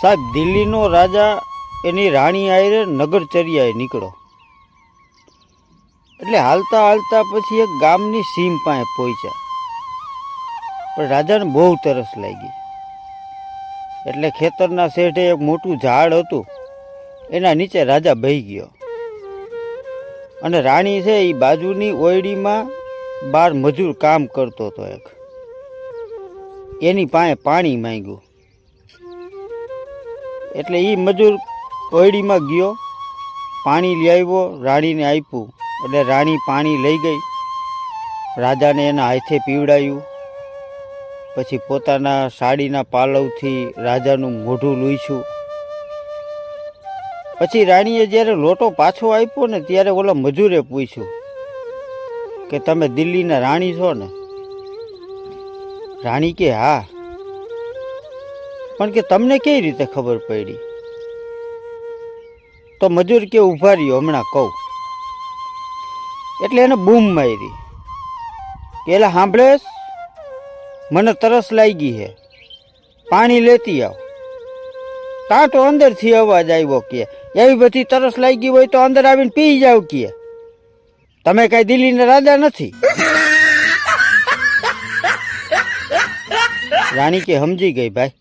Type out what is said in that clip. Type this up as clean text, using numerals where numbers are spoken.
સાહેબ, દિલ્હીનો રાજા એની રાણી આયરે નગરચર્યાએ નીકળો. એટલે હાલતા હાલતા પછી એક ગામની સીમ પાસે પહોંચ્યા. પણ રાજાને બહુ તરસ લાગી. એટલે ખેતરના શેઢે એક મોટું ઝાડ હતું, એના નીચે રાજા બેહી ગયો. અને રાણી છે એ બાજુની ઓયડીમાં બાર મજૂર કામ કરતો હતો. એની પાસે પાણી માંગ્યું. એટલે એ મજૂર ઓયડીમાં ગયો, પાણી લઈ આવ્યો, રાણીને આપ્યું. એટલે રાણી પાણી લઈ ગઈ, રાજાને એના હાથે પીવડાવ્યું. પછી પોતાના સાડીના પાલવથી રાજાનું મોઢું લૂછ્યું. પછી રાણીએ જ્યારે લોટો પાછો આપ્યો ને ત્યારે ઓલા મજૂરે પૂછ્યું કે તમે દિલ્હીના રાણી છો ને? રાણી કે હા. પણ કે તમને કઈ રીતે ખબર પડી? તો મજૂર કે ઊભા રહ્યો, હમણાં કહું. એટલે એને બૂમ મારી કે એલા સાંભળેશ, મને તરસ લાગી છે, પાણી લેતી આવ. કાંટો અંદરથી અવાજ આવ્યો કે એવી બધી તરસ લાગી હોય તો અંદર આવીને પી જાવ કે તમે કઈ દિલ્હીના રાજા નથી. રાણી કે સમજી ગઈ ભાઈ.